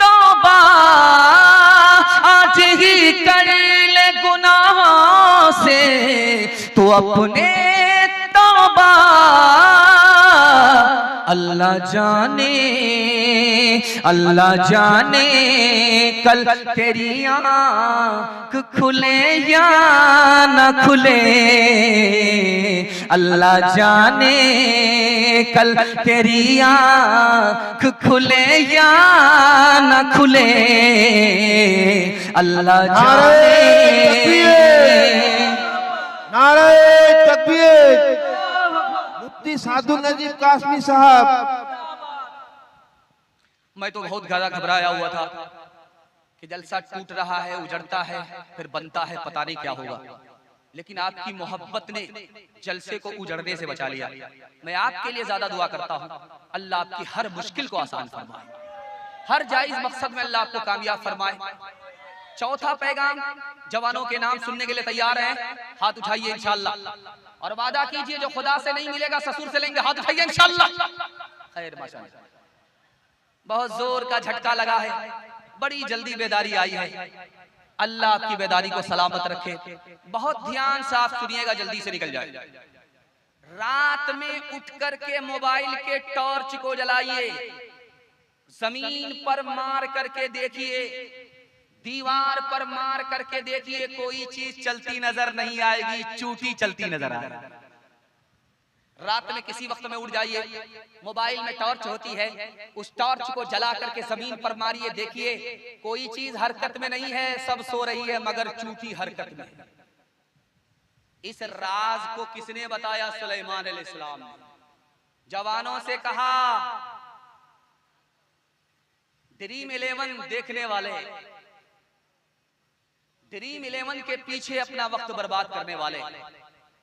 तौबा, आज ही कर ले गुनाहों से तू अपने तौबा। अल्लाह जाने कल तेरी आँख खुले या न खुले, अल्लाह जाने कल तेरी आँख खुले या न खुले, अल्लाह जाने। नारे तकबीर। मुफ्ती सादुल नजीब कासमी साहब। मैं तो बहुत ज्यादा घबराया हुआ था कि जलसा टूट रहा है, उजड़ता है, फिर बनता है, पता नहीं क्या होगा, लेकिन आपकी मोहब्बत ने जलसे को उजड़ने से बचा लिया। मैं आपके लिए ज्यादा दुआ करता हूँ, अल्लाह आपकी हर मुश्किल को आसान फरमाए, हर जायज मकसद में अल्लाह आपको कामयाब फरमाए। चौथा पैगाम, जवानों के नाम सुनने के लिए तैयार हैं? हाथ उठाइए इंशाअल्लाह, और वादा कीजिए जो खुदा से नहीं मिलेगा ससुर से लेंगे। हाथ उठाइए इंशाअल्लाह। खैर माशाअल्लाह, बहुत जोर का झटका लगा है, बड़ी जल्दी बेदारी आई है। अल्लाह आपकी बेदारी को सलामत रखे। बहुत ध्यान से आप सुनिएगा, जल्दी से निकल जाए। रात में उठ करके मोबाइल के टॉर्च को जलाइए, जमीन पर मार करके देखिए, दीवार पर मार करके देखिए, कोई चीज चलती नजर नहीं आएगी, चूटी चलती नजर आएगी। रात में किसी वक्त में उठ जाइए, मोबाइल में टॉर्च होती है, उस टॉर्च को जला करके जमीन पर मारिए, देखिए कोई चीज हरकत में नहीं है, सब सो रही है मगर चूटी हरकत में है। इस राज को किसने बताया? सुलेमान अलैहिस्सलाम ने। जवानों से कहा, ड्रीम 11 देखने वाले, ड्रीम 11 के पीछे अपना वक्त बर्बाद करने वाले,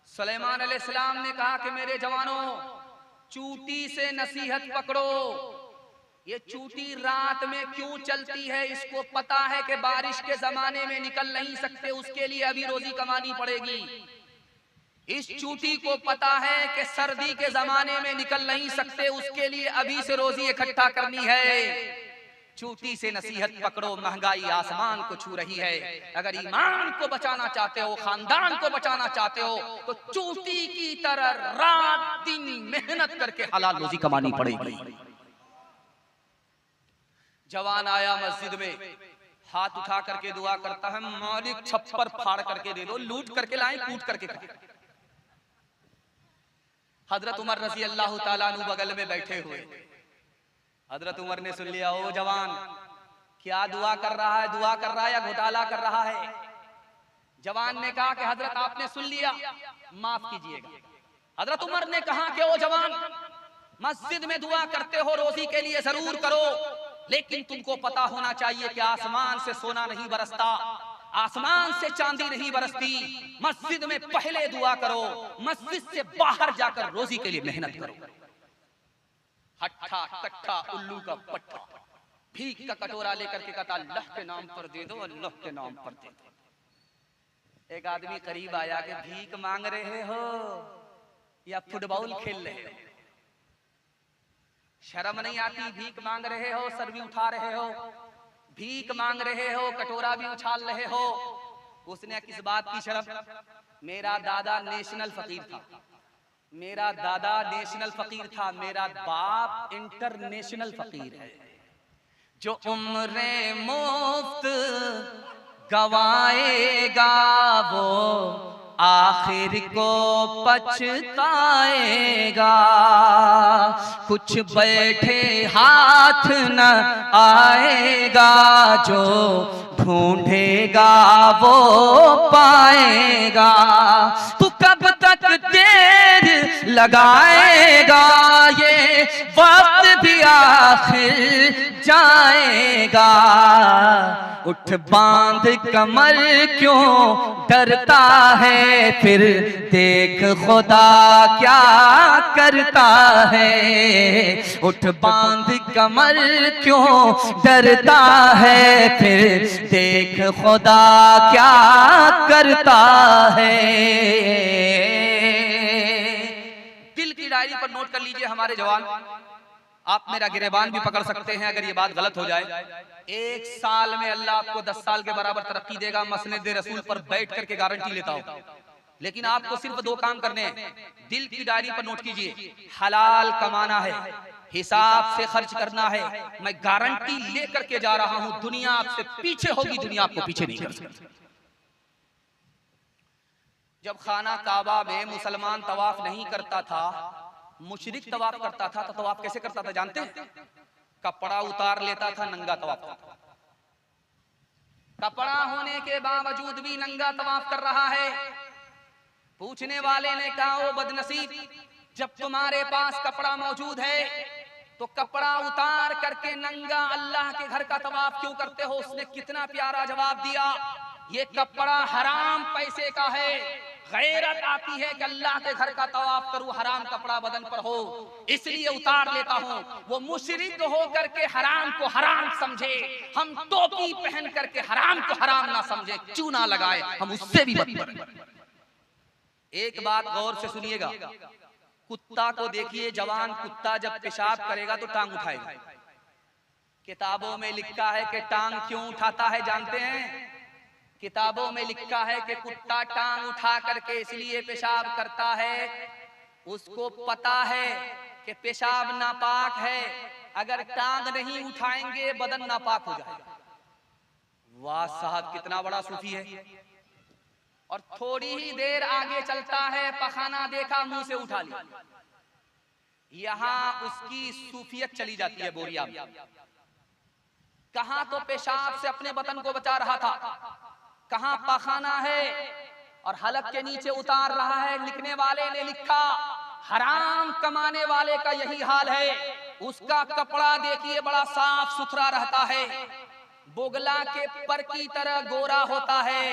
सुलेमान अलैहिस्सलाम ने कहा कि मेरे जवानों, चूटी से नसीहत पकड़ो। ये चूटी रात में क्यों चलती है? इसको पता है कि बारिश के जमाने में निकल नहीं सकते, उसके लिए अभी रोजी कमानी पड़ेगी। इस चूटी को पता है कि सर्दी के जमाने में निकल नहीं सकते, उसके लिए अभी से रोजी इकट्ठा करनी है। चूटी से नसीहत पकड़ो, महंगाई आसमान को छू रही है। अगर ईमान को बचाना चाहते हो, खानदान को बचाना चाहते हो, तो चूटी की तरह रात दिन मेहनत करके हलाल रोजी कमानी पड़ेगी। जवान आया मस्जिद में, हाथ उठा करके दुआ करता है, मालिक छप्पर फाड़ करके दे दो, लूट करके लाए, कूट करके खाए। हजरत उमर रजी अल्लाह ताला अन्हु बगल में बैठे हुए। हजरत उमर ने सुन लिया, ओ जवान क्या दुआ कर रहा है, दुआ कर रहा है या घोटाला कर रहा है? जवान ने कहा कि हजरत आपने सुन लिया, माफ कीजिएगा। हजरत उमर ने कहा कि ओ जवान, मस्जिद में दुआ करते हो, रोजी के लिए जरूर करो, लेकिन तुमको पता होना चाहिए कि आसमान से सोना नहीं बरसता, आसमान से चांदी नहीं बरसती। मस्जिद में पहले दुआ करो, मस्जिद से बाहर जाकर रोजी के लिए मेहनत करो। हट्ठा कट्ठा उल्लू का पट्टा, भीख का कटोरा लेकर के कहता, अल्लाह के नाम पर दे दो, अल्लाह के नाम पर दे दो। एक आदमी करीब आया कि भीख मांग रहे हो? या फुटबॉल खेल रहे हो? शर्म नहीं आती? भीख मांग रहे हो, सर भी उठा रहे हो, भीख मांग रहे हो, कटोरा भी उछाल रहे हो। उसने किस बात की शर्म? मेरा दादा नेशनल फकीर था, मेरा दादा नेशनल फकीर था, मेरा बाप इंटरनेशनल फकीर है। जो उम्रे मुफ्त गवाएगा वो आखिर को पछताएगा। कुछ बैठे हाथ न आएगा, जो ढूंढेगा वो पाएगा। तू कब तक देर लगाएगा, ये वक्त भी आखिर जाएगा। उठ बांध कमर क्यों डरता है, फिर देख खुदा क्या करता है। उठ बांध कमर क्यों डरता है, फिर देख खुदा क्या करता है। दिल की डायरी पर नोट कर लीजिए हमारे जवान, आप मेरा गिरेबान भी पकड़ सकते हैं अगर ये बात गलत हो जाए। 1 साल में अल्लाह आपको 10 साल के बराबर तरक्की देगा, मसनद रसूल पर बैठ करके गारंटी लेता हूं। लेकिन आपको सिर्फ 2 काम करने हैं। दिल की डायरी पर नोट कीजिए, हलाल कमाना है, हिसाब से खर्च करना है। मैं गारंटी लेकर के जा रहा हूं, दुनिया आपसे पीछे होगी, दुनिया आपको पीछे नहीं कर सकती। जब खाना काबा में मुसलमान तवाफ नहीं करता था, मुशरिक तवाफ करता था, तो तवाफ कैसे करता था जानते हैं? कपड़ा उतार लेता था, नंगा तवाफ करता था। कपड़ा होने के बावजूद भी नंगा तवाफ कर रहा है। पूछने वाले ने कहा, ओ बदनसीब, जब तुम्हारे पास कपड़ा मौजूद है तो कपड़ा उतार करके नंगा अल्लाह के घर का तवाफ क्यों करते हो? उसने कितना प्यारा जवाब दिया, ये कपड़ा हराम पैसे का है। गैरत आती है कि अल्लाह के घर का तवाफ करूं, हराम कपड़ा बदन पर हो, इसलिए उतार लेता हूं। वो मुशरिक होकर के हराम को हराम समझे, हम टोपी पहन करके हराम को हराम ना समझे, चूना लगाए, हम उससे भी बदतर। एक बात गौर से सुनिएगा, कुत्ता को देखिए, जवान कुत्ता जब पेशाब करेगा तो टांग उठाएगा। किताबों में लिखा है कि टांग क्यों उठाता है जानते हैं? किताबों में लिखा है कि कुत्ता टांग उठा करके इसलिए पेशाब करता है, उसको पता है कि पेशाब नापाक है, अगर टांग नहीं उठाएंगे बदन नापाक हो जाएगा। वाह साहब, कितना बड़ा सूफी है। और थोड़ी ही देर आगे चलता है, पखाना देखा, मुंह से उठा लिया। यहां उसकी सूफियत चली जाती है बोरिया में। कहां तो पेशाब से अपने बदन को बचा रहा था, कहां पखाना है और हलक के नीचे उतार रहा है। लिखने वाले ने लिखा, हराम कमाने वाले का यही हाल है। उसका कपड़ा देखिए बड़ा साफ सुथरा रहता है, बोगला के पर की तरह गोरा होता है,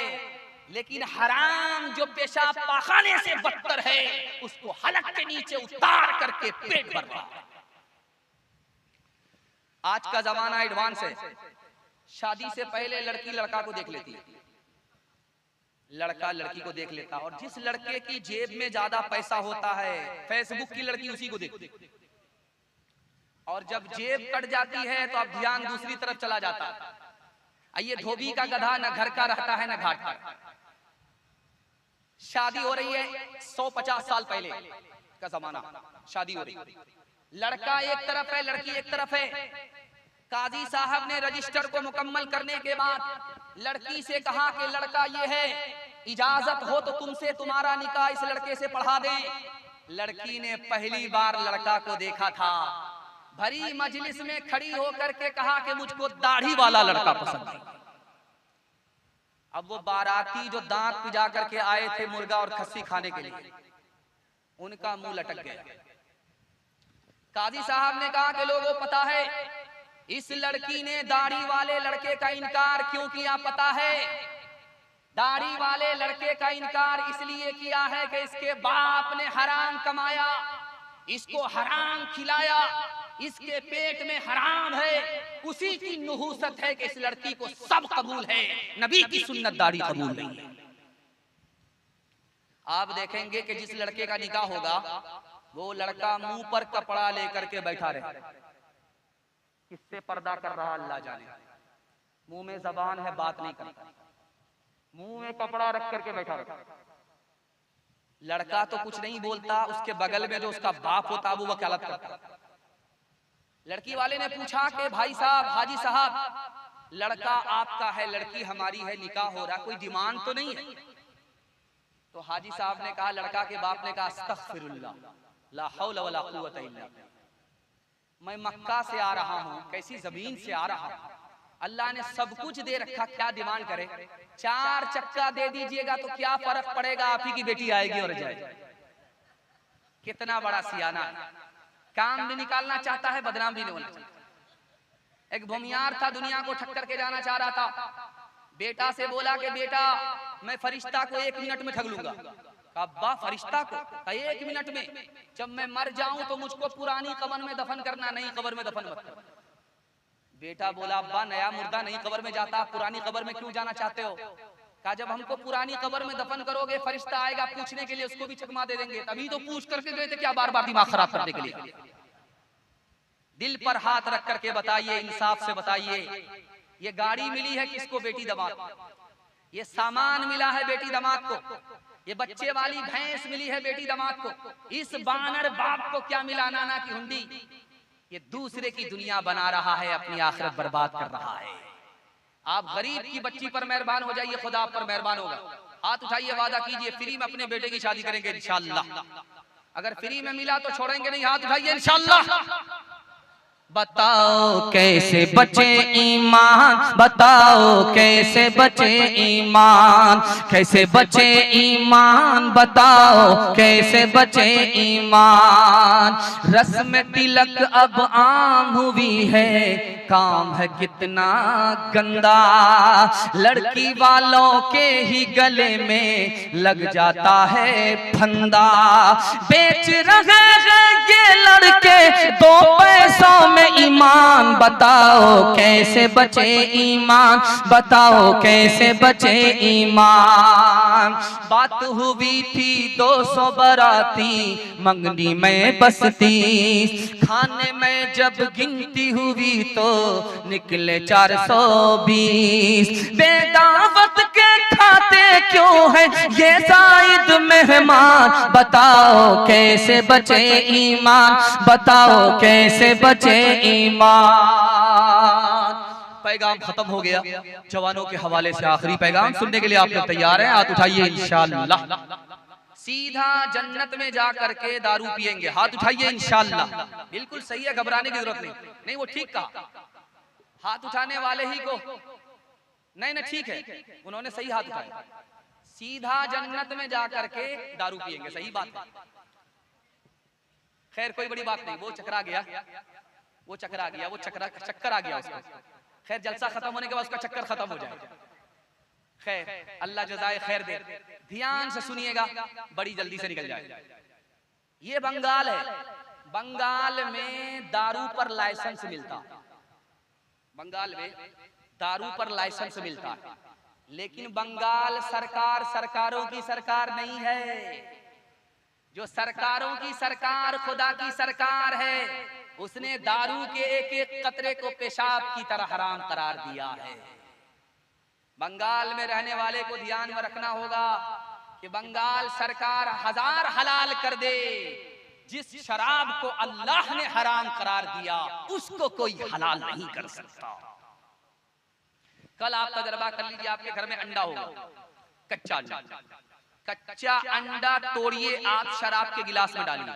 लेकिन हराम जो पेशाब पखाने से बदतर है, उसको हलक के नीचे उतार करके पेट भर रहा है। आज का जमाना एडवांस है। शादी से पहले लड़की लड़का को देख लेती है, लड़का लड़की को देख लेता, और जिस लड़के की जेब में ज्यादा पैसा होता है, फेसबुक की लड़की उसी को देखती। और जब जेब कट जाती है तो अब ध्यान दूसरी तरफ चला जाता है। ये धोबी का गधा न घर का रहता है न घाट का। शादी हो रही है, 150 साल पहले का जमाना, शादी हो रही है, लड़का एक तरफ है, लड़की एक तरफ है। काजी साहब ने रजिस्टर को मुकम्मल करने के बाद लड़की से कहा कि लड़का ये है, इजाजत हो तो तुमसे तुम्हारा निकाह इस लड़के से पढ़ा दें। लड़की ने पहली बार लड़का को देखा था, भरी मजलिस में खड़ी होकर के कहा कि मुझको दाढ़ी वाला लड़का पसंद है। अब वो बाराती जो दांत पिजा करके आए थे मुर्गा और खस्सी खाने के लिए, उनका मुंह लटक गया। काजी साहब ने कहा कि लोगों पता है इस लड़की ने दाढ़ी वाले लड़के का इनकार क्यों किया? पता है दाढ़ी वाले लड़के का इनकार इसलिए किया है कि इसके बाप ने हराम कमाया, इसको हराम खिलाया, इसके पेट में हराम है, उसी की नुहूसत है कि इस लड़की को सब कबूल है, नबी की सुन्नत दाढ़ी कबूल नहीं है। आप देखेंगे कि जिस लड़के का निकाह होगा वो लड़का मुंह पर कपड़ा लेकर के बैठा रहे। किससे पर्दा कर रहा अल्लाह जाने। मुंह में जबान है, बात नहीं करता, मुंह में कपड़ा रख करके बैठा रहता। लड़का तो कुछ नहीं बोलता, उसके बगल में जो उसका बाप होता वो वकालत करता। लड़की वाले ने पूछा कि भाई साहब, हाजी साहब, लड़का आपका है, लड़की हमारी है, निकाह हो रहा, कोई डिमांड तो नहीं है? तो हाजी साहब ने कहा, लड़का के बाप ने कहा, अस्तगफिरुल्लाह, ला हौल वला कुव्वता इल्ला बिल्लाह, मैं मक्का से आ रहा हूँ, कैसी जमीन से आ रहा हूँ, अल्लाह ने सब कुछ दे रखा, क्या डिमांड करे? 4 चक्का दे दीजिएगा तो क्या फर्क पड़ेगा, आप ही की बेटी आएगी और जाएगी। कितना बड़ा सियाना है, काम भी निकालना चाहता है, बदनाम भी नहीं होना चाहता। एक भूमियार था, दुनिया को ठक्कर के जाना चाह रहा था। बेटा से बोला कि बेटा मैं फरिश्ता को 1 मिनट में ठग लूंगा। अब्बा फरिश्ता को? 1 मिनट में? जब मैं मर जाऊं तो मुझको पुरानी कब्र में दफन करना, नई कब्र में दफन मत करना। बेटा बोला, अब्बा नया मुर्दा नई कब्र में जाता, पुरानी कब्र में क्यों जाना चाहते हो? कहा, जब हमको पुरानी कब्र में दफन करोगे, फरिश्ता आएगा पूछने के लिए, उसको भी चकमा दे देंगे। तभी तो पूछ करके गए थे, क्या बार बार दिमाग खराब करने के लिए? दिल पर हाथ रख करके बताइए, इंसाफ से बताइए, ये गाड़ी मिली है किसको? बेटी दामाद को। ये सामान मिला है बेटी दामाद को। ये बच्चे वाली भैंस मिली है बेटी दामाद को। इस बानर बाप को क्या मिला? नाना की हुंडी। ये दूसरे की दुनिया बना रहा है, अपनी आखिरत बर्बाद कर रहा है। आप गरीब की बच्ची पर मेहरबान हो जाइए, खुदा आप पर मेहरबान होगा। हाथ उठाइए, वादा कीजिए फ्री में अपने बेटे की शादी करेंगे इंशाअल्लाह। अगर फ्री में मिला तो छोड़ेंगे नहीं, हाथ उठाइए इंशाअल्लाह। बताओ कैसे बचे ईमान, बताओ कैसे बचे ईमान, कैसे बचे ईमान, बताओ कैसे बचे ईमान। रस्म तिलक अब आम हुई है, काम है कितना गंदा, लड़की वालों के ही गले में लग जाता है फंदा। बेच रहे हैं ये लड़के 2 पैसों में ईमान, बताओ कैसे बचे ईमान, बताओ कैसे बचे ईमान। बात हुई थी 200 बाराती, मंगनी में बसती, खाने में जब गिनती हुई तो निकले 420। बेदावत के खाते क्यों है ये जायद मेहमान, बताओ कैसे बचे ईमान, बताओ कैसे बचे ईमान। पैगाम खत्म हो गया। जवानों के हवाले से आखिरी पैगाम सुनने के लिए आप लोग तैयार हैं? हाथ उठाइए इंशाअल्लाह। सीधा जन्नत में जा करके दारू पिएंगे, हाथ उठाइए इंशाअल्लाह। बिल्कुल सही है, घबराने की जरूरत नहीं। नहीं, वो ठीक कहा, हाथ उठाने वाले ही को नहीं नहीं ठीक है, उन्होंने सही हाथ उठाया। सीधा जन्नत में जा करके दारू पिएंगे, सही बात है। खैर कोई बड़ी बात नहीं, वो चकरा गया, वो चकरा गया, वो चक्कर आ गया उसको। खैर जलसा खत्म होने के बाद उसका चक्कर खत्म हो जाएगा। खैर अल्लाह जज़ाए खैर दे। ध्यान से सुनिएगा, बड़ी जल्दी से निकल जाए। ये बंगाल है, बंगाल में दारू पर लाइसेंस मिलता, बंगाल में दारू पर लाइसेंस मिलता है। लेकिन बंगाल सरकार सरकारों की सरकार नहीं है। जो सरकारों की सरकार खुदा की सरकार है, उसने दारू के एक एक कतरे को पेशाब की तरह हराम करार दिया है। बंगाल में रहने वाले को ध्यान में रखना होगा कि बंगाल सरकार 1000 हलाल कर दे, जिस शराब को अल्लाह ने हराम करार दिया उसको कोई हलाल नहीं कर सकता। कल आप तजर्बा कर लीजिए, आपके घर में अंडा होगा, कच्चा अंडा, कच्चा अंडा तोड़िए, आप शराब के गिलास में डालिए,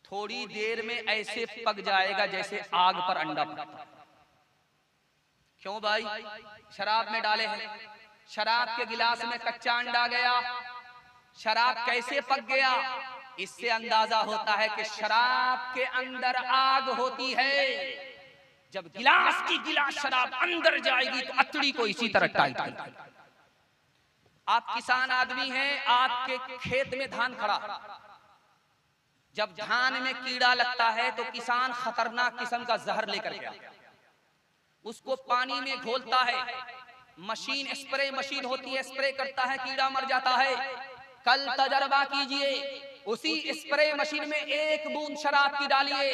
थोड़ी देर में ऐसे पक जाएगा जैसे आग पर अंडा पकता। क्यों भाई? शराब में डाले हैं, शराब के गिलास में कच्चा अंडा गया, शराब कैसे पक गया? इससे अंदाजा होता है कि शराब के अंदर आग होती है। जब गिलास की गिलास शराब अंदर जाएगी तो अतड़ी को इसी तरह टाइट कर। आप किसान आदमी हैं, आपके खेत में धान खड़ा, जब धान में कीड़ा लगता है तो किसान खतरनाक किस्म का जहर लेकर गया, उसको पानी में घोलता है, मशीन स्प्रे मशीन होती है, स्प्रे करता है, कीड़ा मर जाता है। कल तजर्बा कीजिए, उसी स्प्रे मशीन में 1 बूंद शराब की डालिए,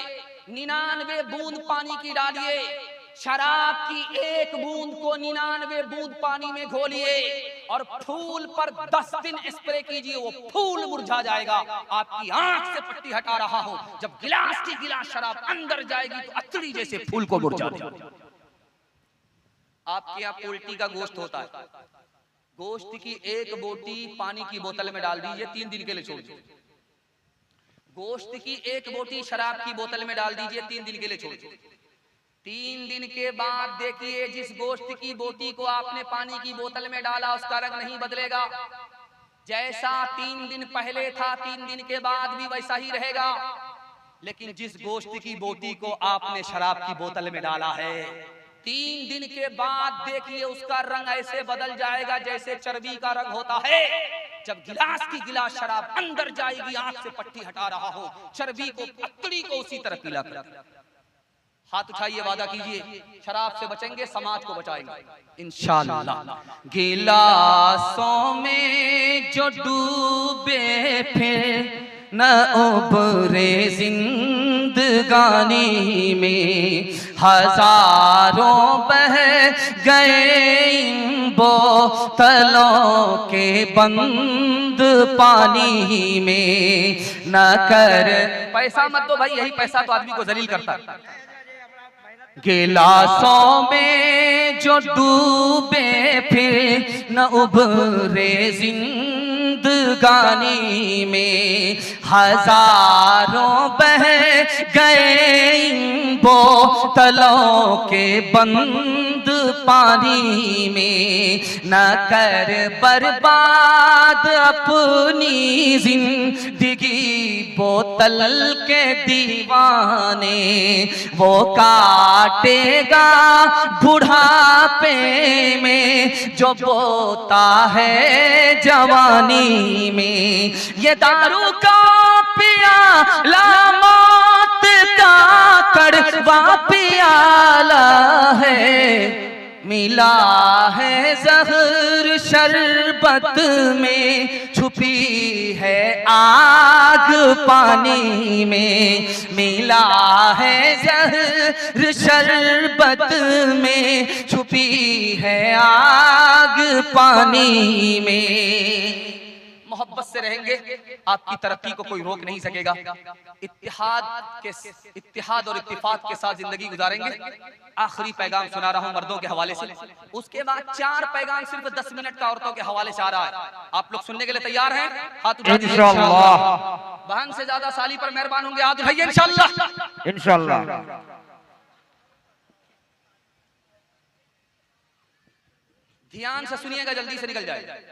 99 बूंद पानी की डालिए, शराब की 1 बूंद को 99 बूंद पानी में घोलिए और फूल पर 10 दिन स्प्रे कीजिए, वो फूल मुरझा जाएगा। आपकी आंख से पट्टी हटा रहा हूं, जब गिलास की गिलास शराब अंदर जाएगी तो अतड़ी जैसे फूल को मुरझा जाएगा। आपके यहाँ पोल्ट्री का गोश्त होता है, गोश्त की 1 बोटी पानी की बोतल में डाल दीजिए, 3 दिन के लिए छोड़ दीजिए। गोश्त की 1 बोटी शराब की बोतल में डाल दीजिए, 3 दिन के लिए छोड़ दीजिए। 3 दिन के बाद देखिए, जिस गोश्त की बोटी को आपने पानी की बोतल में डाला उसका रंग नहीं बदलेगा, जैसा 3 दिन पहले था 3 दिन के बाद भी वैसा ही रहेगा। लेकिन जिस गोश्त की बोटी को आपने शराब की बोतल में डाला है, 3 दिन के बाद देखिए उसका रंग ऐसे बदल जाएगा जैसे चर्बी का रंग होता है। जब गिलास की गिलास शराब अंदर जाएगी, आंख से पट्टी हटा रहा हूं, चर्बी को अतड़ी को उसी तरह पीला कर। हाथ उठाइए, वादा कीजिए, शराब से बचेंगे, समाज को बचाएंगे इंशाअल्लाह। गिलासों में जो डूबे फिर न उबरे जिंदगानी में, हजारों बह गए इन बोतलों के बंद पानी में, न कर पैसा मत दो भाई, यही पैसा तो आदमी को जलील करता है। गिलासों में जो डूबे फिर न उबरे जिंदगानी में, हजारों बह गए इन बोतलों के बंद पानी में, न कर बर्बाद अपनी जिंदगी बोतल के दीवाने, वो काटेगा बुढ़ापे में जो बोता है जवानी में। ये दारू का पियाला मौत का कड़वा पियाला है, मिला है जहर शरबत में, छुपी है आग पानी में, मिला है जहर शरबत में, छुपी है आग पानी में। मोहब्बत से रहेंगे, आपकी तरक्की को कोई रोक नहीं सकेगा। इत्तिहाद और इत्तिफाक के साथ जिंदगी गुजारेंगे। आखिरी पैगाम सुना रहा हूं मर्दों के हवाले से, उसके बाद 4 पैगाम सिर्फ 10 मिनट का औरतों के हवाले से आ रहा है। आप लोग सुनने के लिए तैयार हैं? हाथ उठाइए इंशाअल्लाह। बहन से ज्यादा साली पर मेहरबान होंगे, हाथ उठाइए इंशाअल्लाह। इंशाअल्लाह। ध्यान से सुनिएगा, जल्दी से निकल जाए।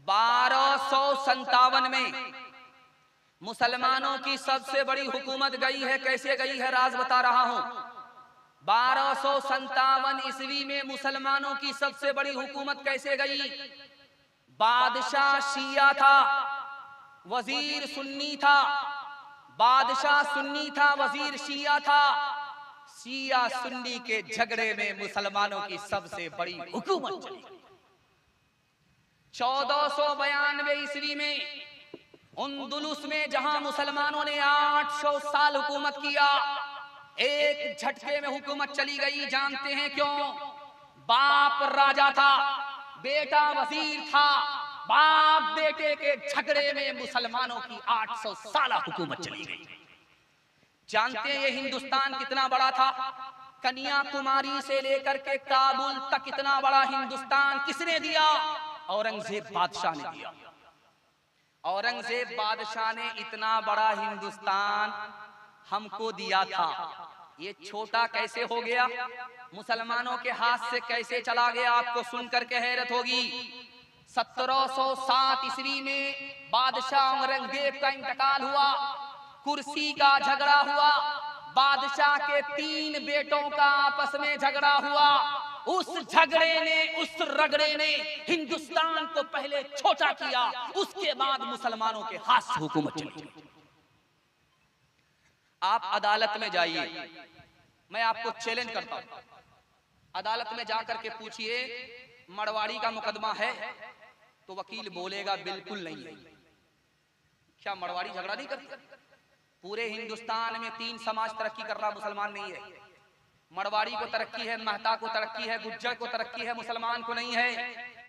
1257 में मुसलमानों की सबसे बड़ी हुकूमत गई है। कैसे गई है राज बता रहा हूं। 1257 ईस्वी में मुसलमानों की सबसे बड़ी हुकूमत कैसे गई? बादशाह शिया था, वजीर सुन्नी था। बादशाह सुन्नी था, वजीर शिया था। शिया सुन्नी के झगड़े में मुसलमानों की सबसे बड़ी हुकूमत चली। 1492 ईस्वी में उंदुलुस में, जहां मुसलमानों ने 800 साल हुकूमत किया, एक झटके में हुकूमत चली गई। जानते हैं क्यों? बाप राजा था, बेटा वजीर था। बाप बेटे के झगड़े में मुसलमानों की 800 साल हुकूमत चली गई। जानते हैं ये हिंदुस्तान कितना बड़ा था? कन्याकुमारी से लेकर के काबुल तक इतना बड़ा हिंदुस्तान किसने दिया? औरंगजेब बादशाह ने दिया। औरंगजेब बादशाह ने इतना बड़ा हिंदुस्तान हमको दिया था। ये छोटा कैसे हो गया? मुसलमानों के हाथ से कैसे चला गया? आपको सुनकर के हैरत होगी। 1707 ईस्वी में बादशाह औरंगजेब का इंतकाल हुआ। कुर्सी का झगड़ा हुआ। बादशाह के 3 बेटों का आपस में झगड़ा हुआ। उस झगड़े ने, उस रगड़े ने हिंदुस्तान को पहले छोटा किया, उसके बाद मुसलमानों के हाथ से हुकूमत चली। आप अदालत में जाइए, मैं आपको चैलेंज करता हूं। अदालत में जाकर के पूछिए, मरवाड़ी का मुकदमा है, तो वकील बोलेगा बिल्कुल नहीं है। क्या मरवाड़ी झगड़ा नहीं करते? पूरे हिंदुस्तान में 3 समाज तरक्की कर रहा, मुसलमान नहीं है। मरवाड़ी को तरक्की है, महता को तरक्की है, गुज्जर को तरक्की है, मुसलमान को नहीं है।